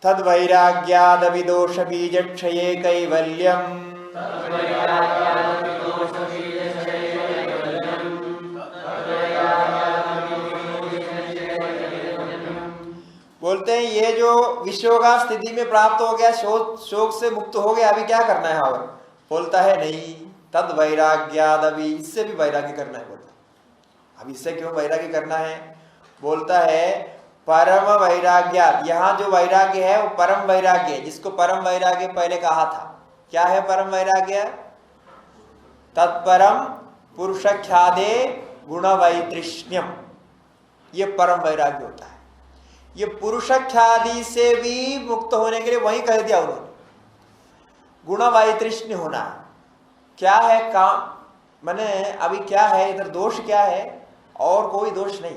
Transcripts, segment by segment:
तद वैराग्यादविदोष बीज क्षये कैवल्यम। बोलते हैं ये जो विश्वगा स्थिति में प्राप्त हो गया, शोक से मुक्त हो गया, अभी क्या करना है? और बोलता है नहीं, तद वैराग्याद, अभी इससे भी वैराग्य करना है। बोलता अब इससे क्यों वैराग्य करना है? बोलता है परम वैराग्याद, यहाँ जो वैराग्य है वो परम वैराग्य है, जिसको परम वैराग्य पहले कहा था। क्या है परम वैराग्य? तत्परम पुरुषख्यादे गुण वैतृष्ण्यम, ये परम वैराग्य होता है। ये पुरुषख्यादि से भी मुक्त होने के लिए वही कह दिया उन्होंने, गुण वैतृष्ण्य होना। क्या है काम, माने अभी क्या है इधर, दोष क्या है? और कोई दोष नहीं,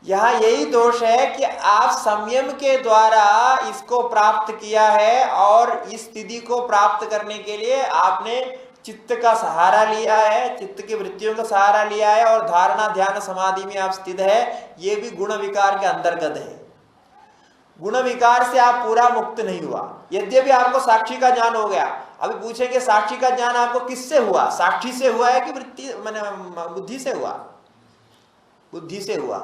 यहां यही दोष है कि आप संयम के द्वारा इसको प्राप्त किया है, और इस स्थिति को प्राप्त करने के लिए आपने चित्त का सहारा लिया है, चित्त की वृत्तियों का सहारा लिया है, और धारणा ध्यान समाधि में आप स्थित है, ये भी गुण विकार के अंतर्गत है। गुण विकार से आप पूरा मुक्त नहीं हुआ, यद्यपि आपको साक्षी का ज्ञान हो गया। अभी पूछेंगे साक्षी का ज्ञान आपको किससे हुआ? साक्षी से हुआ है कि वृत्ति माने बुद्धि से हुआ? बुद्धि से हुआ।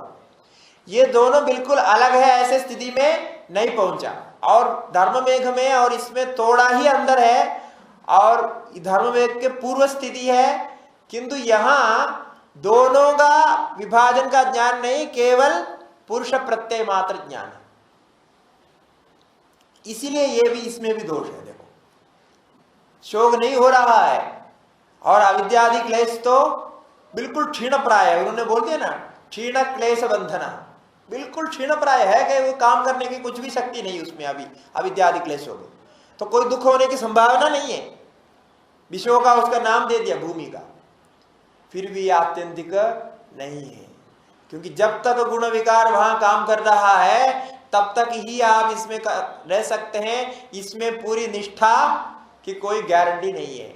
ये दोनों बिल्कुल अलग है, ऐसे स्थिति में नहीं पहुंचा। और धर्म मेघ में और इसमें थोड़ा ही अंदर है, और धर्म मेघ के पूर्व स्थिति है, किंतु यहां दोनों का विभाजन का ज्ञान नहीं, केवल पुरुष प्रत्यय मात्र ज्ञान है। इसीलिए ये भी, इसमें भी दोष है। देखो, शोक नहीं हो रहा है, और अविद्यादि क्लेश तो बिल्कुल क्षीण प्राय है। उन्होंने बोल दिया ना, क्षीण क्लेश बंधना, बिल्कुल क्षीण प्राय है कि वो काम करने की कुछ भी शक्ति नहीं उसमें। अभी अविद्यादि क्लेश हो गए तो कोई दुख होने की संभावना नहीं है। विश्व का उसका नाम दे दिया भूमि का, फिर भी आत्यंतिक नहीं है, क्योंकि जब तक गुण विकार वहां काम कर रहा है तब तक ही आप इसमें रह सकते हैं। इसमें पूरी निष्ठा की कोई गारंटी नहीं है।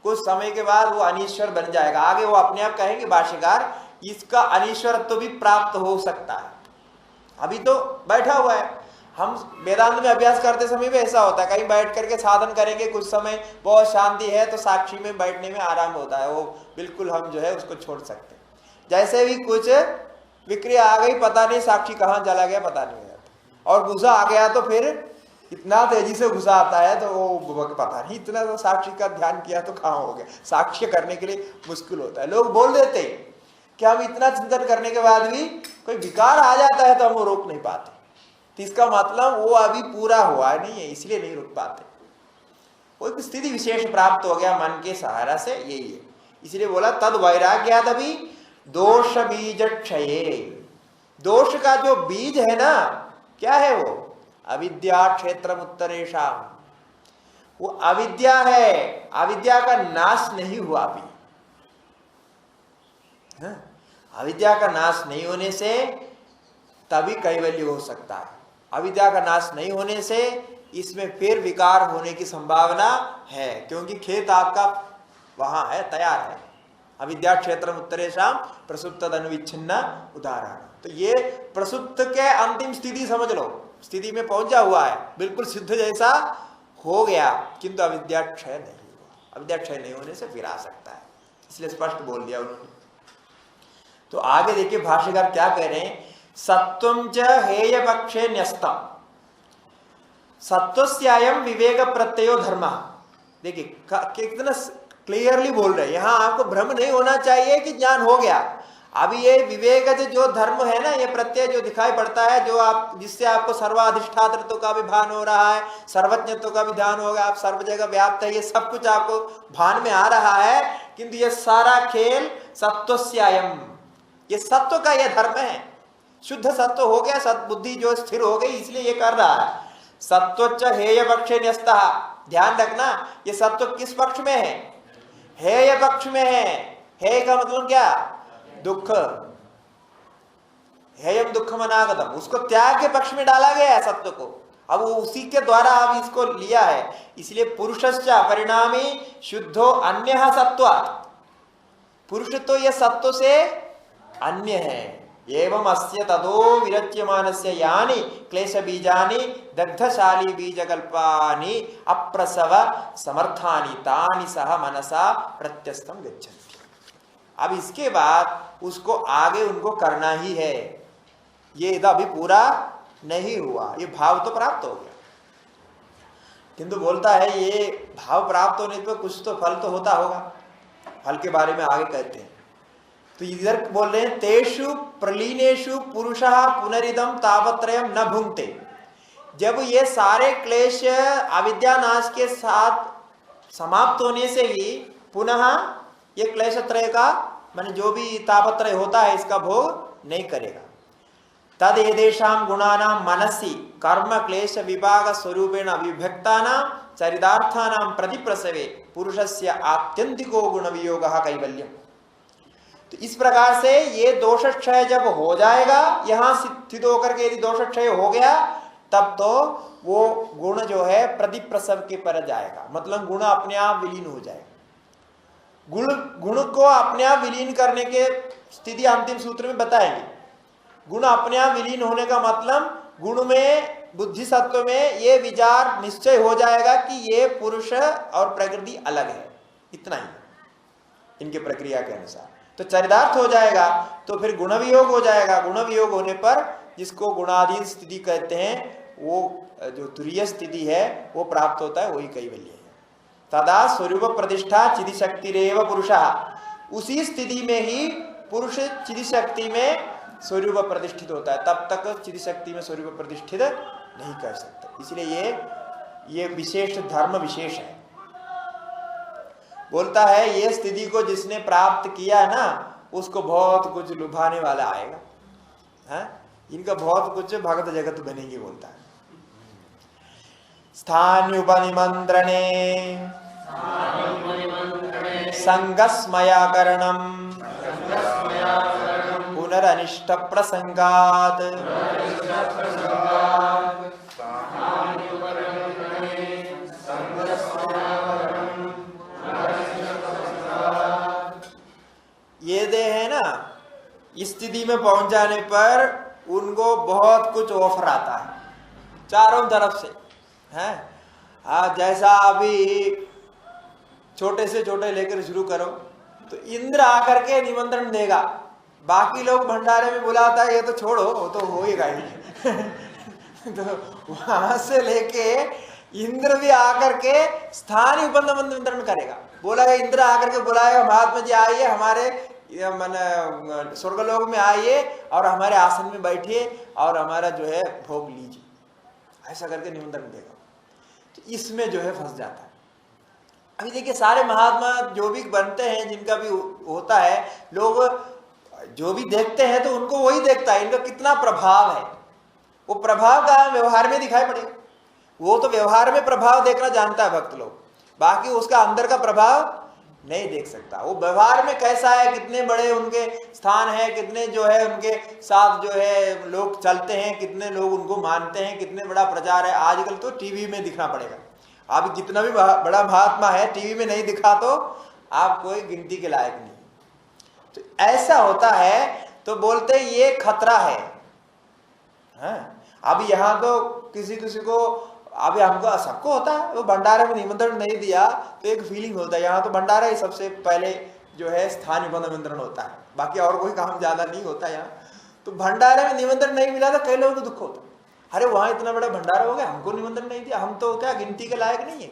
कुछ समय के बाद वो अनीश्वर बन जाएगा। आगे वो अपने आप कहेंगे भाष्यकार, इसका अनीश्वरत्व भी प्राप्त हो सकता है। अभी तो बैठा हुआ है। हम वेदांत में अभ्यास करते समय भी ऐसा होता है, कहीं बैठ करके साधन करेंगे, कुछ समय बहुत शांति है तो साक्षी में बैठने में आराम होता है, वो बिल्कुल हम जो है उसको छोड़ सकते हैं। जैसे भी कुछ विक्रिया आ गई, पता नहीं साक्षी कहाँ चला गया, पता नहीं जाता, और गुस्सा आ गया तो फिर इतना तेजी से गुस्सा आता है तो वो पता नहीं, इतना तो साक्षी का ध्यान किया तो कहाँ हो गया। साक्ष्य करने के लिए मुश्किल होता है। लोग बोल देते हैं कि हम इतना चिंतन करने के बाद भी कोई विकार आ जाता है तो हम वो रोक नहीं पाते, तो इसका मतलब वो अभी पूरा हुआ नहीं है, इसलिए नहीं रोक पाते। कोई स्थिति विशेष प्राप्त हो गया मन के सहारा से, यही है। इसलिए बोला तद वैराग्याद अभी दोष बीज क्षये। दोष का जो बीज है ना, क्या है वो? अविद्या क्षेत्र उत्तरेशम, वो अविद्या है। अविद्या का नाश नहीं हुआ अभी। अविद्या का नाश नहीं होने से तभी कैवल्य हो सकता है। अविद्या का नाश नहीं होने से इसमें फिर विकार होने की संभावना है, क्योंकि खेत आपका वहां है, तैयार है। अविद्या क्षेत्र उत्तरेशम प्रसुप्त अनुविच्छिन्न उदाहरण। तो ये प्रसुप्त के अंतिम स्थिति समझ लो, स्थिति में पहुंचा हुआ है, बिल्कुल सिद्ध जैसा हो गया, किंतु अविद्या क्षय नहीं हुआ। अविद्या क्षय नहीं होने से फिर आ सकता है, इसलिए स्पष्ट बोल दिया उन्होंने। तो आगे देखिए भाष्यकार क्या कह रहे हैं, सत्वं च हेय पक्षे न्यस्तम सत्वस्यायं विवेक प्रत्ययो धर्म। देखिए कितना क्लियरली बोल रहे हैं, यहां आपको भ्रम नहीं होना चाहिए कि ज्ञान हो गया। अभी ये विवेक जो धर्म है ना, ये प्रत्यय जो दिखाई पड़ता है, जो आप जिससे आपको सर्वाधिष्ठातृत्व का भी भान हो रहा है, सर्वज्ञत्व का भी ध्यान होगा, आप सर्व जगह व्याप्त है, ये सब कुछ आपको भान में आ रहा है, किंतु ये सारा खेल सत्वस्यायम, ये सत्व का यह धर्म है। शुद्ध सत्व हो गया, सद्बुद्धि जो स्थिर हो गई, इसलिए ये कर रहा है। सत्वच्च हेय पक्षे न्यस्तः, ध्यान रखना, ये सत्व किस पक्ष में है? हेय पक्ष में है। हेय का मतलब क्या? दुख। हेयम दुखम अनागतम, उसको त्याग के पक्ष में डाला गया है सत्व को। अब वो उसी के द्वारा अब इसको लिया है, इसलिए पुरुषश्च परिणामी शुद्धो अन्यः सत्वात्। पुरुष तो ये सत्व से अन्य है, एवं अस्य तदो विरच्यमानस्य यानि क्लेश बीजानि दग्धशाली बीजकल्पानि अप्रसव समर्थानि तानि सह मनसा प्रत्यस्थम गच्छन्ति। अब इसके बाद उसको आगे उनको करना ही है। ये अभी पूरा नहीं हुआ, ये भाव तो प्राप्त हो गया, किंतु बोलता है ये भाव प्राप्त होने पर कुछ तो फल तो होता होगा। फल के बारे में आगे कहते हैं। तो इधर बोल रहे हैं तेषु प्रलीनेषु पुरुषः पुनरिदम तापत्रयम न भुंक्ते। जब ये सारे क्लेश अविद्या नाश के साथ समाप्त होने से ही पुनः ये क्लेश त्रय का माने जो भी तापत्रय होता है इसका भोग नहीं करेगा। तद एदेशाम गुणानां मनसि कर्म क्लेश विभाग स्वरूपेण अविभक्तानां चरितार्थानां प्रतिप्रसवे पुरुषस्य आत्यंतिको गुण वियोगः कैवल्यम। तो इस प्रकार से ये दोष क्षय जब हो जाएगा, यहां स्थित होकर के यदि दोष क्षय हो गया तब तो वो गुण जो है प्रतिप्रसव के पर जाएगा, मतलब गुण अपने आप विलीन हो जाएगा। गुण को अपने आप विलीन करने के स्थिति अंतिम सूत्र में बताएंगे। गुण अपने आप विलीन होने का मतलब गुण में बुद्धि सत्व में ये विचार निश्चय हो जाएगा कि ये पुरुष और प्रकृति अलग है, इतना ही इनके प्रक्रिया के अनुसार। तो चरितार्थ हो जाएगा तो फिर गुण वियोग हो जाएगा। गुण वियोग होने पर जिसको गुणाधीन स्थिति कहते हैं, वो जो तुरीय स्थिति है वो प्राप्त होता है, वही कैवल्य है। तदा स्वरूप प्रतिष्ठा चिदि शक्ति रेव पुरुषः। उसी स्थिति में ही पुरुष चिदि शक्ति में स्वरूप प्रतिष्ठित होता है, तब तक चिदि शक्ति में स्वरूप प्रतिष्ठित नहीं कर सकता। इसलिए ये विशेष धर्म विशेष है। बोलता है ये स्थिति को जिसने प्राप्त किया है ना, उसको बहुत कुछ लुभाने वाला आएगा, है? इनका बहुत कुछ भगत जगत बनेंगे। बोलता है स्थान उपनिमंत्रणे संगस्मयाकरणम पुनरनिष्ट प्रसंगात ये देह है ना, इस स्थिति में पहुंच जाने पर उनको बहुत कुछ ऑफर आता है चारों तरफ से, हैं? जैसा अभी छोटे से छोटे लेकर शुरू करो तो इंद्र आकर के निमंत्रण देगा, बाकी लोग भंडारे में बुलाता है, ये तो छोड़ो वो तो होएगा ही तो वहां से लेके इंद्र भी आकर के स्थानीय निमंत्रण करेगा। बोला है इंद्र आकर के बुलाएगा, महात्मा जी आइए हमारे मन स्वर्गलोक में आइए और हमारे आसन में बैठिए और हमारा जो है भोग लीजिए, ऐसा करके निमंत्रण देगा। तो इसमें जो है फंस जाता है। अभी देखिए सारे महात्मा जो भी बनते हैं, जिनका भी होता है, लोग जो भी देखते हैं तो उनको वही देखता है, इनका कितना प्रभाव है। वो प्रभाव का व्यवहार में दिखाई पड़ेगा। वो तो व्यवहार में प्रभाव देखना जानता है भक्त लोग, बाकी उसका अंदर का प्रभाव नहीं देख सकता। वो व्यवहार में कैसा है, कितने बड़े उनके स्थान है, कितने जो है उनके साथ जो है लोग चलते हैं, कितने लोग उनको मानते हैं, कितने बड़ा प्रचार है। आजकल तो टीवी में दिखना पड़ेगा। आप जितना भी बड़ा महात्मा है, टीवी में नहीं दिखा तो आप कोई गिनती के लायक नहीं। तो ऐसा होता है, तो बोलते ये खतरा है। अब यहाँ तो किसी किसी को, अभी हमको सबको होता है, वो भंडारे में निमंत्रण नहीं दिया तो एक फीलिंग होता है। यहाँ तो भंडारा ही सबसे पहले जो है स्थानीय निमंत्रण होता है, बाकी और कोई काम ज्यादा नहीं होता यहाँ। तो भंडारे में निमंत्रण नहीं मिला तो कई लोगों को दुख होता है, अरे वहां इतना बड़ा भंडारा हो गया, हमको निमंत्रण नहीं दिया, हम तो क्या गिनती के लायक नहीं है।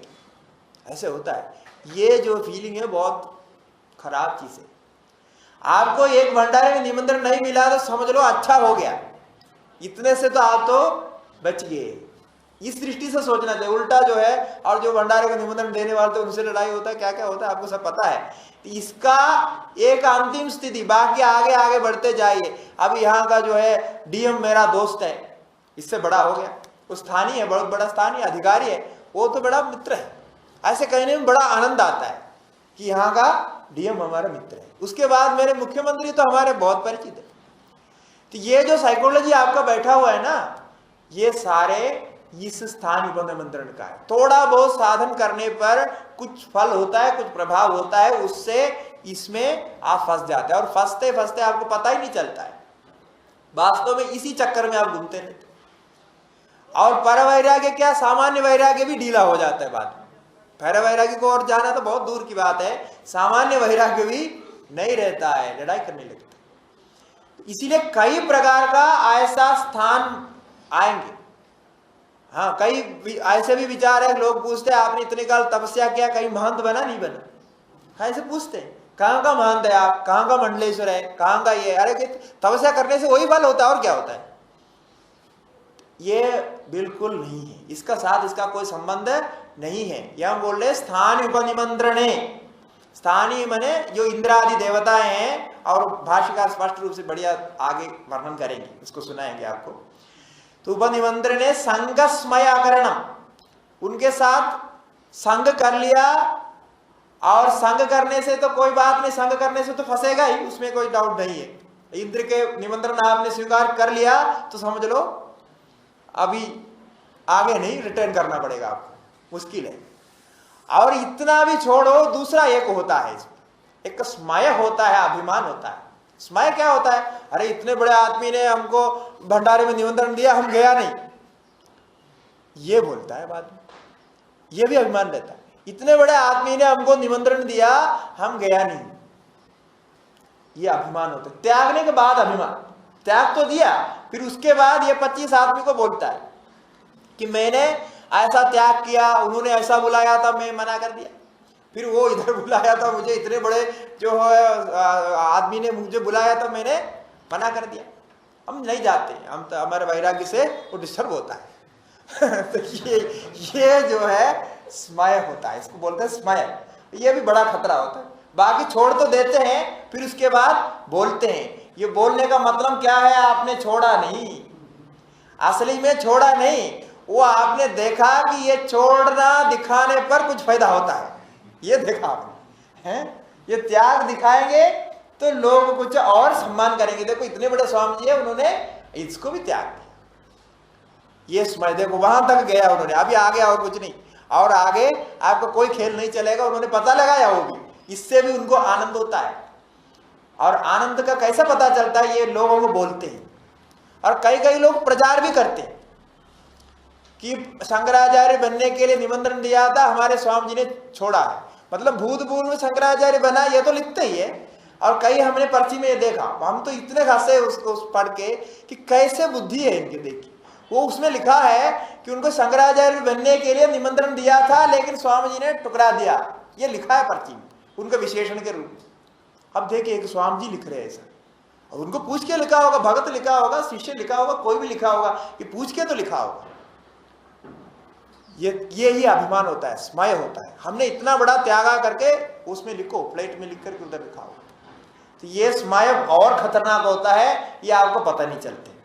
ऐसे होता है। ये जो फीलिंग है बहुत खराब चीज है। आपको एक भंडारे में निमंत्रण नहीं मिला तो समझ लो अच्छा हो गया, इतने से तो आप तो बच गए। इस दृष्टि से सोचना चाहिए। उल्टा जो है, और जो भंडारे को निमंत्रण देने वाले तो उनसे लड़ाई होता है, क्या क्या होता है आपको सब पता है। इसका एक अंतिम स्थिति, बाकी आगे आगे बढ़ते जाइए। अब यहाँ का जो है डीएम मेरा दोस्त है, इससे बड़ा हो गया, वो स्थानीय है, बहुत बड़ा स्थानीय अधिकारी है, वो तो बड़ा मित्र है। ऐसे कहने में बड़ा आनंद आता है कि यहाँ का डीएम हमारा मित्र है। उसके बाद मेरे मुख्यमंत्री तो हमारे बहुत परिचित है। तो ये जो साइकोलॉजी आपका बैठा हुआ है ना, ये सारे इस स्थान निमंत्रण का है। थोड़ा बहुत साधन करने पर कुछ फल होता है, कुछ प्रभाव होता है, उससे इसमें आप फंस जाते हैं और फंसते फंसते आपको पता ही नहीं चलता है। वास्तव में इसी चक्कर में आप घूमते रहते। और पर वैराग्य क्या, सामान्य वैराग्य भी ढीला हो जाता है बाद में। पर वैराग्य को और जाना तो बहुत दूर की बात है, सामान्य वैराग्य भी नहीं रहता है, लड़ाई करने लगता है। इसीलिए कई प्रकार का ऐसा स्थान आएंगे। हाँ, कई ऐसे भी विचार है, लोग पूछते हैं आपने इतने काल तपस्या किया, कहीं महंत बना नहीं बना? हाँ, ऐसे पूछते हैं, कहाँ का महंत है आप, कहाँ का मंडलेश्वर है, कहाँ का ये? अरे तपस्या करने से वही फल होता है और क्या होता है? ये बिल्कुल नहीं है, इसका साथ इसका कोई संबंध नहीं है। यह हम बोल रहे स्थानीय उपनिमंत्रणे, स्थानीय माने जो इंद्रादि देवताएं हैं, और भाष्यकार स्पष्ट रूप से बढ़िया आगे वर्णन करेंगे, उसको सुनाएंगे आपको। तो उपनिमंत्रणे संग स्मयाकरणम, उनके साथ संग कर लिया, और संग करने से तो कोई बात नहीं, संग करने से तो फंसेगा ही, उसमें कोई डाउट नहीं है। इंद्र के निमंत्रण आपने स्वीकार कर लिया तो समझ लो अभी आगे नहीं, रिटर्न करना पड़ेगा आपको, मुश्किल है। और इतना भी छोड़ो, दूसरा एक होता है इसमें, एक स्मय होता है, अभिमान होता है। स्मय क्या होता है? अरे इतने बड़े आदमी ने हमको भंडारे में निमंत्रण दिया, हम गया नहीं, ये बोलता है बाद में, ये भी अभिमान रहता है। इतने बड़े आदमी ने हमको निमंत्रण दिया, हम गया नहीं, ये अभिमान होता है। त्यागने के बाद अभिमान, त्याग तो दिया, फिर उसके बाद ये 25 आदमी को बोलता है कि मैंने ऐसा त्याग किया, उन्होंने ऐसा बुलाया था, मैं मना कर दिया, फिर वो इधर बुलाया था मुझे, इतने बड़े जो आदमी ने मुझे बुलाया था, मैंने मना कर दिया, हम नहीं जाते, हम तो हमारे वैराग्य से वो डिस्टर्ब होता है। तो ये जो है स्मय होता है, इसको बोलते हैं स्मय। ये भी बड़ा खतरा होता है। बाकी छोड़ तो देते हैं, फिर उसके बाद बोलते हैं। ये बोलने का मतलब क्या है? आपने छोड़ा नहीं, असली में छोड़ा नहीं, वो आपने देखा कि ये छोड़ना दिखाने पर कुछ फायदा होता है, ये देखा आपने है। ये त्याग दिखाएंगे तो लोग कुछ और सम्मान करेंगे, देखो इतने बड़े स्वामी जी है, उन्होंने इसको भी त्याग दिया, ये स्मरण, देखो वहां तक गया उन्होंने, अभी आगे और कुछ नहीं, और आगे आपको कोई खेल नहीं चलेगा, उन्होंने पता लगाया वो भी, इससे भी उनको आनंद होता है। और आनंद का कैसा पता चलता है? ये लोगों को बोलते हैं, और कई कई लोग प्रचार भी करते हैं कि शंकराचार्य बनने के लिए निमंत्रण दिया था, हमारे स्वामी जी ने छोड़ा है, मतलब भूतपूर्व में शंकराचार्य बना, ये तो लिखते ही है। और कई हमने पर्ची में ये देखा, हम तो इतने हंसे उसको पढ़ के कि कैसे बुद्धि है इनकी, देखिए वो उसमें लिखा है कि उनको शंकराचार्य बनने के लिए निमंत्रण दिया था, लेकिन स्वामी जी ने टुकरा दिया, ये लिखा है पर्ची में उनके विशेषण के रूप में। अब देखिए एक स्वामी जी लिख रहे हैं ऐसा, और उनको पूछ के लिखा होगा, भगत लिखा होगा, शिष्य लिखा होगा, कोई भी लिखा होगा, कि पूछ के तो लिखा होगा। ये ही अभिमान होता है, स्मय होता है। हमने इतना बड़ा त्यागा करके उसमें लिखो, प्लेट में लिख करके उधर लिखा होगा, तो ये स्मय और खतरनाक होता है, ये आपको पता नहीं चलते,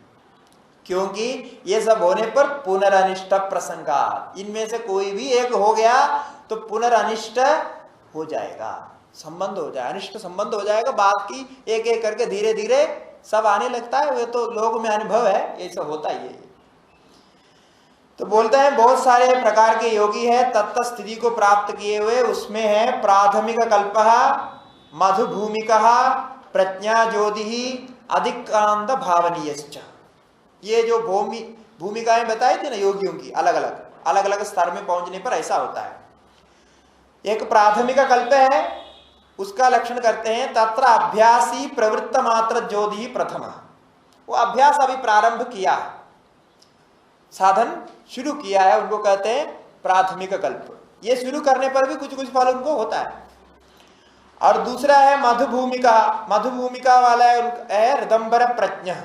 क्योंकि ये सब होने पर पुनरनिष्ट प्रसंगा, इनमें से कोई भी एक हो गया तो पुनरनिष्ट हो जाएगा, संबंध हो जाएगा, अनिष्ट संबंध हो जाएगा, बात की एक एक करके धीरे धीरे सब आने लगता है। वो तो लोगों में अनुभव है, ये सब होता ही है। तो बोलते हैं बहुत सारे प्रकार के योगी है तत्त स्थिति को प्राप्त किए हुए, उसमें है प्राथमिक कल्पः, मधुभूमिकः, प्रज्ञा ज्योति, अधिकांत भावनीयश्च। ये जो भूमिकाएं बताई थी ना योगियों की, अलग अलग स्तर में पहुंचने पर ऐसा होता है। एक प्राथमिक कल्प है, उसका लक्षण करते हैं तत्र अभ्यासी प्रवृत्त मात्र ज्योति प्रथम, वो अभ्यास अभी प्रारंभ किया है, साधन शुरू किया है, उनको कहते हैं प्राथमिक कल्प। ये शुरू करने पर भी कुछ कुछ फल उनको होता है। और दूसरा है मधुभूमिका, मधुभूमिका वाला है ऋदंबर प्रज्ञा,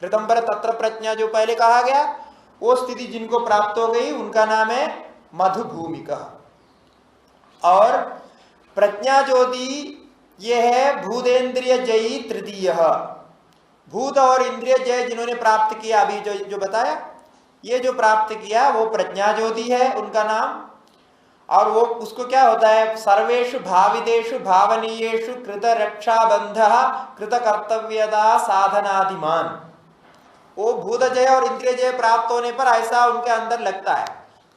ऋदंबर तत्र प्रज्ञा जो पहले कहा गया, वो स्थिति जिनको प्राप्त हो गई उनका नाम है मधुभूमिका। और प्रज्ञा ज्योति ये है भूतेन्द्रिय जयी तृतीय, भूत और इंद्रिय जय जिन्होंने प्राप्त किया, अभी जो बताया, ये जो प्राप्त किया वो प्रज्ञा ज्योति है उनका नाम। और वो उसको क्या होता है, सर्वेषु भावितेषु भावनीयेषु कृत रक्षाबंधः कृत कर्तव्यता साधनादिमान। वो भूत जय और इंद्रिय जय प्राप्त होने पर ऐसा उनके अंदर लगता है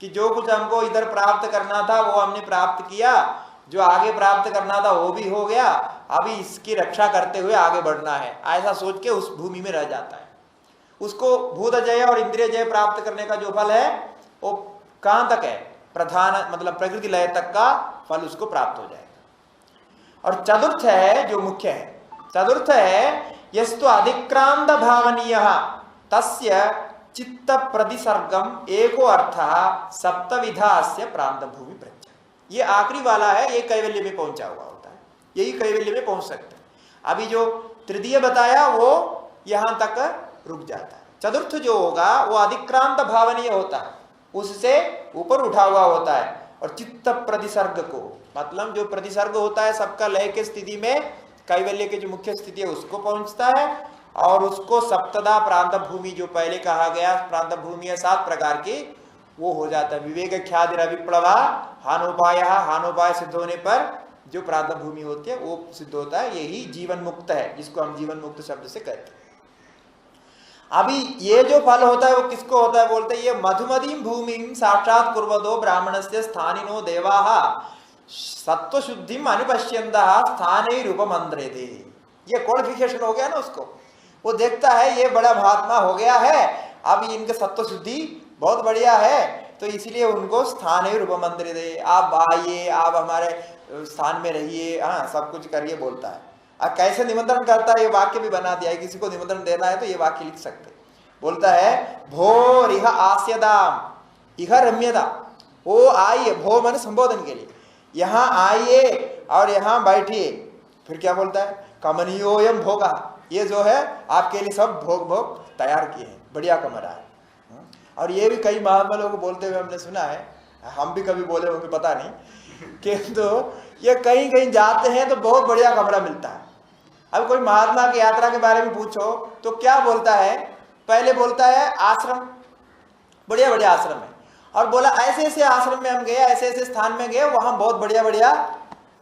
कि जो कुछ हमको इधर प्राप्त करना था वो हमने प्राप्त किया, जो आगे प्राप्त करना था वो भी हो गया, अभी इसकी रक्षा करते हुए आगे बढ़ना है, ऐसा सोच के उस भूमि में रह जाता है। उसको भूत जय और इंद्रिय जय प्राप्त करने का जो फल है वो कहां तक है, प्रधान मतलब प्रकृति लय तक का फल उसको प्राप्त हो जाएगा। और चतुर्थ है जो मुख्य है, चतुर्थ है यस्तु अधिक्रांत भावनीय तस्य चित्त प्रतिसर्गम एको अर्थ सप्तविधास्य प्रांत भूमि प्रत्यय। ये आखिरी वाला है, ये कैवल्य में पहुंचा हुआ होता है, यही कैवल्य में पहुंच सकते हैं। अभी जो तृतीय बताया वो यहां तक रुक जाता है। चतुर्थ जो होगा वो अधिक्रांत भावनीय होता है, उससे ऊपर उठा हुआ होता है। और चित्त प्रतिसर्ग को मतलब जो प्रतिसर्ग होता है सबका लय के स्थिति में कैवल्य के जो मुख्य स्थिति है उसको पहुंचता है। और उसको सप्तदा प्रांत भूमि जो पहले कहा गया प्रांत भूमि है 7 प्रकार की, वो हो जाता है। विवेक ख्याति अभिप्लवा हानोपाय सिद्ध होने पर जो प्रांत भूमि होती है वो सिद्ध होता है। यही जीवन मुक्त है, जिसको हम जीवन मुक्त शब्द से कहते हैं। अभी ये जो फल होता है वो किसको होता है, बोलते हैं ये मधुमदीम भूमिम साक्षात कुर्वतो ब्राह्मणस्य स्थानिनो देवाः सत्व शुद्धिम अनुपश्यन्तः स्थाने रूपमंद्रेते। ये क्वालिफिकेशन हो गया ना उसको, वो देखता है ये बड़ा महात्मा हो गया है, अब इनके सत्व शुद्धि बहुत बढ़िया है, तो इसलिए उनको स्थाने रूपमंद्रेते, आप आइए, आप हमारे स्थान में रहिए, हाँ सब कुछ करिए बोलता है। अब कैसे निमंत्रण करता है ये वाक्य भी बना दिया है, किसी को निमंत्रण देना है तो ये वाक्य लिख सकते। बोलता है भो रिह आस्यदाम इह रम्यदा, ओ आइए, भो मन संबोधन के लिए, यहाँ आइए और यहाँ बैठिए। फिर क्या बोलता है, कमनीयोयम भोगा, ये जो है आपके लिए सब भोग भोग तैयार किए हैं, बढ़िया कमरा है। और ये भी कई महात्मा लोग बोलते हुए हमने सुना है, हम भी कभी बोले होंगे पता नहीं, किंतु ये कहीं कहीं जाते हैं तो बहुत बढ़िया कमरा मिलता है। अब कोई महात्मा की यात्रा के बारे में पूछो तो क्या बोलता है, पहले बोलता है आश्रम, बढ़िया बढ़िया आश्रम है, और बोला ऐसे ऐसे आश्रम में हम गए, ऐसे ऐसे स्थान में गए, वहां बहुत बढ़िया बढ़िया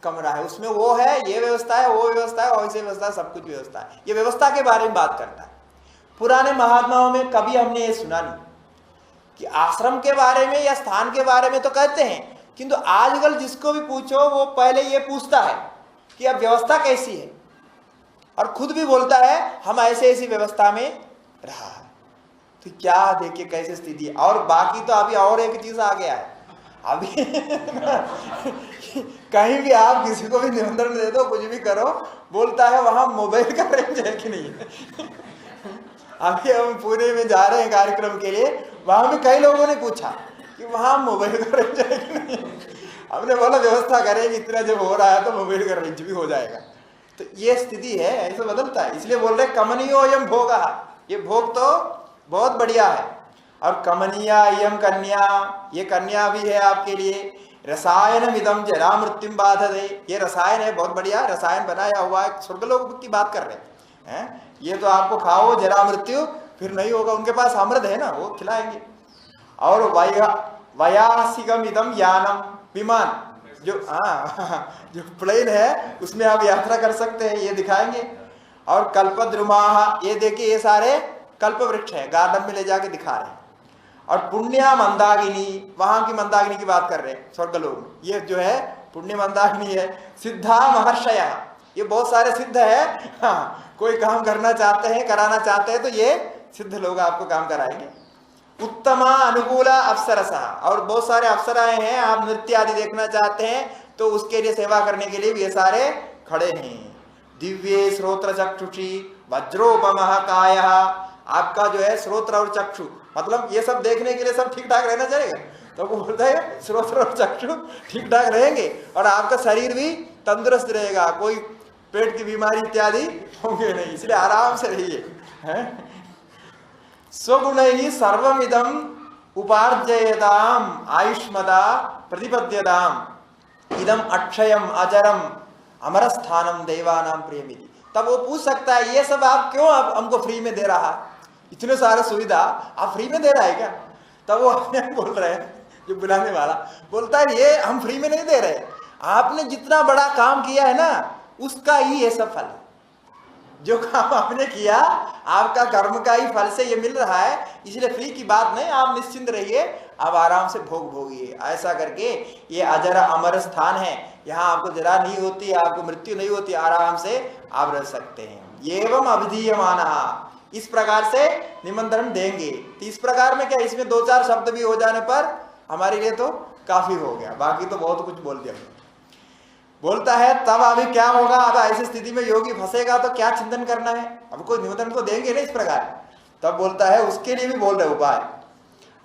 कमरा है, उसमें वो है, ये व्यवस्था है, वो व्यवस्था है, वैसे व्यवस्था है, सब कुछ व्यवस्था है। ये व्यवस्था के बारे में बात करता है। पुराने महात्माओं में कभी हमने ये सुना नहीं कि आश्रम के बारे में या स्थान के बारे में तो कहते हैं, किंतु आजकल जिसको भी पूछो वो पहले ये पूछता है कि अब व्यवस्था कैसी है, और खुद भी बोलता है हम ऐसे ऐसी व्यवस्था में रहा है। तो क्या देखिए कैसे स्थिति है। और बाकी तो अभी और एक चीज आ गया है, अभी कहीं भी आप किसी को भी निमंत्रण दे दो, कुछ भी करो, बोलता है वहां मोबाइल का रेंज है कि नहीं। अभी हम पुणे में जा रहे हैं कार्यक्रम के लिए, वहां भी कई लोगों ने पूछा कि वहां मोबाइल का रेंज है कि नहीं। हमने बोला व्यवस्था करेंगे, इतना जब हो रहा है तो मोबाइल का रेंज भी हो जाएगा। तो ये स्थिति है, ऐसा बदलता है। इसलिए बोल रहे कमनीयो यम भोगा, ये भोग तो बहुत बढ़िया है। और कमनीया यम कन्या, ये कन्या भी है आपके लिए। रसायन इदम जरा मृत्युम बाधते, ये रसायन है, बहुत बढ़िया रसायन बनाया हुआ है। स्वर्गलोक की बात कर रहे हैं, ये तो आपको खाओ जरा मृत्यु फिर नहीं होगा, उनके पास अमृत है ना, वो खिलाएंगे। और वयासिकम इदम यानम, विमान जो जो प्लेन है उसमें आप यात्रा कर सकते हैं, ये दिखाएंगे। और कल्पद्रुमाह, ये देखिए ये सारे कल्प वृक्ष है, गार्डन में ले जाके दिखा रहे हैं। और पुण्या मंदाकिनी, वहां की मंदाकिनी की बात कर रहे हैं स्वर्गलोक में, ये जो है पुण्य मंदाकिनी है। सिद्धा महर्षया, ये बहुत सारे सिद्ध है, हाँ, कोई काम करना चाहते हैं, कराना चाहते हैं तो ये सिद्ध लोग आपको काम कराएंगे। उत्तमा अनुकूला अप्सरसा, और बहुत सारे अप्सराएं हैं, आप नृत्य आदि देखना चाहते हैं तो उसके लिए सेवा करने के लिए भी ये सारे खड़े हैं। दिव्ये श्रोत्र चक्षुषी वज्रोपमः कायः, आपका जो है श्रोत्र और चक्षु, मतलब ये सब देखने के लिए सब ठीक ठाक रहना चाहिए। तो वो बोलता है श्रोत्र और चक्षु ठीक ठाक रहेंगे और आपका शरीर भी तंदुरुस्त रहेगा, कोई पेट की बीमारी इत्यादि होंगे नहीं, इसलिए आराम से रहिए। स्वगुणैः सर्वमिदं उपार्जयताम आयुष्मदा प्रतिपद्यताम इदम अक्षयम अजरम अमर स्थानम देवानाम प्रियमिति। तब वो पूछ सकता है ये सब आप क्यों आप हमको फ्री में दे रहा, इतने सारे सुविधा आप फ्री में दे रहा है क्या। तब वो अपने बोल रहे हैं, जो बुलाने वाला बोलता है ये हम फ्री में नहीं दे रहे, आपने जितना बड़ा काम किया है ना उसका ही ये सब फल, जो काम आपने किया आपका कर्म का ही फल से ये मिल रहा है, इसलिए फ्री की बात नहीं, आप निश्चिंत रहिए, आप आराम से भोग भोगिए। ऐसा करके ये अजर अमर स्थान है, यहाँ आपको जरा नहीं होती, आपको मृत्यु नहीं होती, आराम से आप रह सकते हैं। एवं अभिधीयमानः, इस प्रकार से निमंत्रण देंगे। तो इस प्रकार में क्या, इसमें 2-4 शब्द भी हो जाने पर हमारे लिए तो काफी हो गया, बाकी तो बहुत कुछ बोल दिया। बोलता है तब अभी क्या होगा, अब ऐसी स्थिति में योगी फंसेगा तो क्या चिंतन करना है, अब कोई निमंत्रण तो देंगे ना इस प्रकार। तब बोलता है उसके लिए भी बोल रहे उपाय।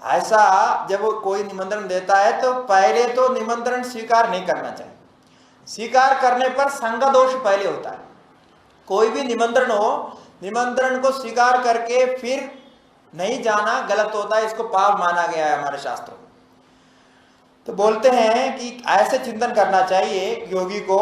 ऐसा जब कोई निमंत्रण देता है तो पहले तो निमंत्रण स्वीकार नहीं करना चाहिए। स्वीकार करने पर संग दोष पहले होता है। कोई भी निमंत्रण हो, निमंत्रण को स्वीकार करके फिर नहीं जाना गलत होता है, इसको पाप माना गया है हमारे शास्त्रों में। तो बोलते हैं कि ऐसे चिंतन करना चाहिए योगी को,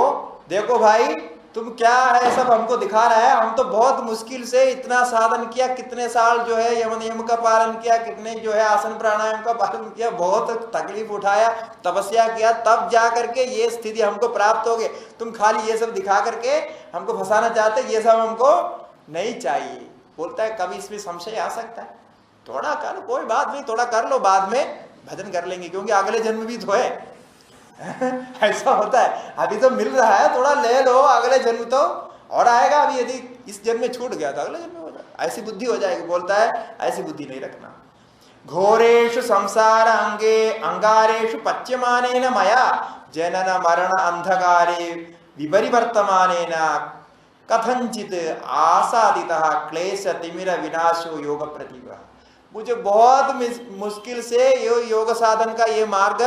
देखो भाई तुम क्या है सब हमको दिखा रहा है, हम तो बहुत मुश्किल से इतना साधन किया, कितने साल जो है यम नियम का पालन किया, कितने जो है आसन प्राणायाम का पालन किया, बहुत तकलीफ उठाया, तपस्या किया, तब जा करके ये स्थिति हमको प्राप्त हो गई। तुम खाली ये सब दिखा करके हमको फंसाना चाहते, ये सब हमको नहीं चाहिए। बोलता है कभी इसमें संशय आ सकता है, थोड़ा कर लो, कोई बात नहीं, थोड़ा कर लो, बाद में भजन कर लेंगे, क्योंकि अगले जन्म भी तो है। ऐसा होता है, अभी तो मिल रहा है, थोड़ा ले लो, अगले जन्म तो और आएगा, अभी यदि इस जन्म में छूट गया तो अगले जन्म में हो जाएगा, ऐसी बुद्धि हो जाएगी। बोलता है ऐसी बुद्धि नहीं रखना। घोरेषु संसार अंगे अंगारेषु पच्यमानेन मया जनन मरण अंधकारे विपरिवर्तमानेन कथंचित आसादितः क्लेश तिमिर विनाशो योग प्रतिभा। मुझे बहुत मुश्किल से ये योग साधन का ये मार्ग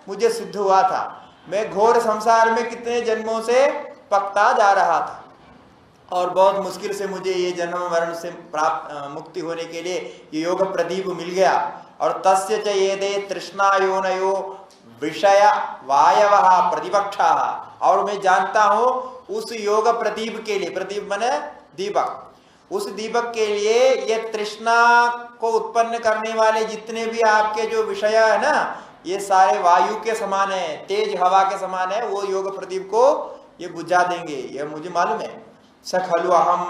मुझे सिद्ध हुआ था। मैं घोर संसार में कितने जन्मों से पकता जा रहा था और बहुत मुश्किल से मुझे ये जन्म मरण से प्राप्त मुक्ति होने के लिए ये योग प्रदीप मिल गया। और तस्य च ये दे तृष्णायोनयो विषय वायवः प्रतिपक्षाः। और मैं जानता हूँ उस योग प्रदीप के लिए, प्रदीप माने दीपक, उस दीपक के लिए ये तृष्णा को उत्पन्न करने वाले जितने भी आपके जो विषय है ना, ये सारे वायु के समान है, तेज हवा के समान है, वो योग प्रदीप को ये बुझा देंगे, ये मुझे मालूम है। स खलु अहम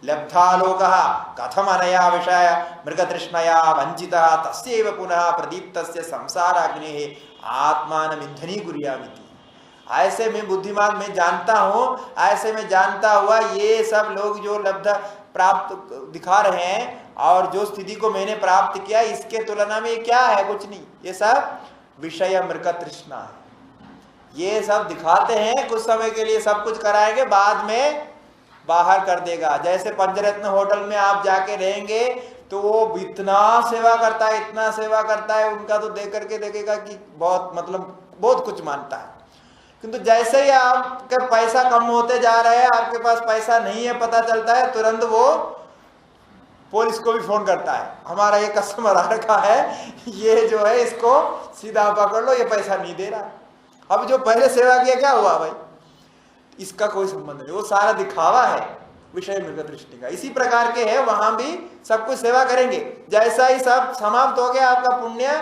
लब्धालोकः कथम अनया विषय मृग तृष्णया वंचितः तस्यैव पुनः प्रदीप्तस्य संसाराग्नेः आत्मान इंधनी कुर्यामिति। ऐसे में बुद्धिमान मैं जानता हूँ, ऐसे में जानता हुआ ये सब लोग जो लब्ध प्राप्त दिखा रहे हैं और जो स्थिति को मैंने प्राप्त किया, इसके तुलना में क्या है, कुछ नहीं, ये सब विषय मृग तृष्णा है। ये सब दिखाते हैं, कुछ समय के लिए सब कुछ कराएंगे, बाद में बाहर कर देगा। जैसे पंचरत्न होटल में आप जाके रहेंगे तो वो इतना सेवा करता है, इतना सेवा करता है, उनका तो देख करके देखेगा कि बहुत मतलब बहुत कुछ मानता है। किंतु जैसे ही आपका पैसा कम होते जा रहा है, आपके पास पैसा नहीं है पता चलता है, तुरंत वो पुलिस को भी फोन करता है, हमारा ये कस्टमर आ रखा है, ये जो है इसको सीधा पकड़ लो, ये पैसा नहीं दे रहा। अब जो पहले सेवा किया क्या हुआ भाई, इसका कोई संबंध नहीं, वो सारा दिखावा है विषय मृग दृष्टि का। इसी प्रकार के है, वहां भी सब कुछ सेवा करेंगे, जैसा ही सब समाप्त हो गया आपका पुण्य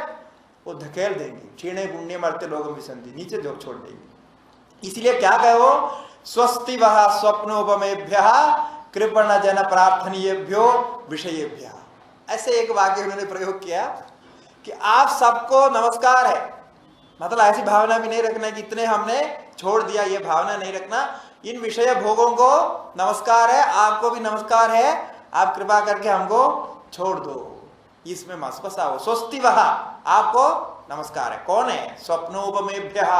वो धकेल देंगे, क्षीणे पुण्य मरते लोगों में संति, नीचे जो छोड़ देंगे। इसलिए क्या कहो, स्वस्ति वह स्वप्नोपमेभ्यः कृपण जन प्रार्थनीयेभ्यो विषयेभ्यः। ऐसे एक वाक्य उन्होंने प्रयोग किया कि आप सबको नमस्कार है, मतलब ऐसी भावना भी नहीं रखना कि इतने हमने छोड़ दिया, ये भावना नहीं रखना। इन विषय भोगों को नमस्कार है, आपको भी नमस्कार है, आप कृपा करके हमको छोड़ दो, इसमें मत फंसाओ। स्वस्ति वह, आपको नमस्कार है। कौन है? स्वप्नोपमेभ्यः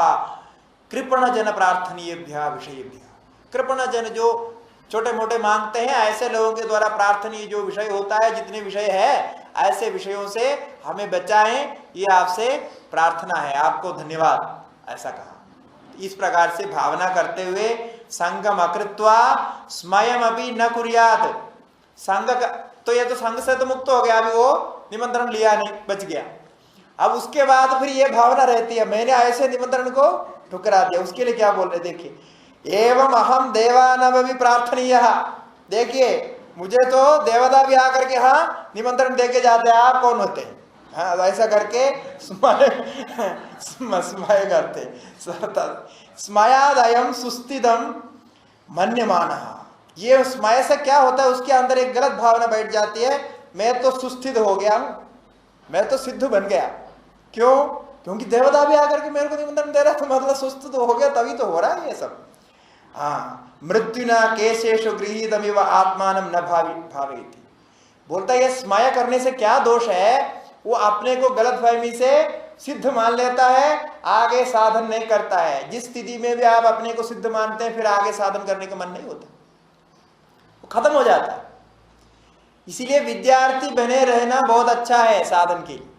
कृपण जन प्रार्थनीयेभ्यः विषयेभ्यः। कृपण जन जो छोटे मोटे मांगते हैं, ऐसे लोगों के द्वारा प्रार्थनीय जो विषय होता है, जितने विषय है ऐसे विषयों से हमें बचाएं, ये आपसे प्रार्थना है, आपको धन्यवाद, ऐसा कहा। इस प्रकार से भावना करते हुए संगम अकृत्वा स्मयम अभी न कुर्यात। संग तो ये तो संग से तो मुक्त हो गया, अभी वो निमंत्रण लिया नहीं, बच गया। अब उसके बाद फिर ये भावना रहती है, मैंने ऐसे निमंत्रण को ठुकरा दिया। उसके लिए क्या बोल रहे, देखिए, एवं अहम देवानव भी प्रार्थनीय। देखिए, मुझे तो देवता भी आकर के हाँ निमंत्रण देके जाते हैं, आप कौन होते हैं? हाँ, ऐसा करके स्मय करते, स्मयादयम सुस्थितम मन्यमानः। ये स्मय से क्या होता है, उसके अंदर एक गलत भावना बैठ जाती है, मैं तो सुस्थित हो गया हूं, मैं तो सिद्ध बन गया। क्यों? क्योंकि देवता भी आकर के मेरे को निमंत्रण दे रहा है, तो मतलब सुस्त तो हो गया, तभी तो हो रहा है ये सब। हाँ, मृत्युना केशेषु गृहीतमिव आत्मानं न भावेति। बोलता है ये स्मय करने से क्या दोष है, वो अपने को गलतफहमी से सिद्ध मान लेता है, आगे साधन नहीं करता है। जिस स्थिति में भी आप अपने को सिद्ध मानते हैं फिर आगे साधन करने का मन नहीं होता, वो खत्म हो जाता है। इसीलिए विद्यार्थी बने रहना बहुत अच्छा है साधन के लिए।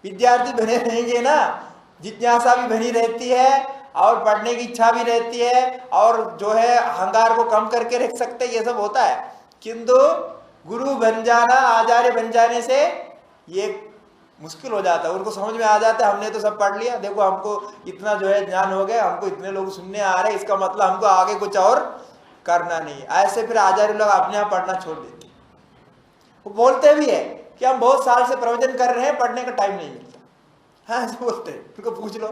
विद्यार्थी बने रहेंगे ना, जिज्ञासा भी बनी रहती है और पढ़ने की इच्छा भी रहती है, और जो है अहंकार को कम करके रख सकते, ये सब होता है। किंतु गुरु बन जाना, आचार्य बन जाने से ये मुश्किल हो जाता है। उनको समझ में आ जाता है हमने तो सब पढ़ लिया, देखो हमको इतना जो है ज्ञान हो गया, हमको इतने लोग सुनने आ रहे, इसका मतलब हमको आगे कुछ और करना नहीं। ऐसे फिर आचार्य लोग अपने आप पढ़ना छोड़ देते। वो बोलते भी है कि हम बहुत साल से प्रवचन कर रहे हैं, पढ़ने का टाइम नहीं मिलता। हाँ ऐसे बोलते हैं, उनको पूछ लो,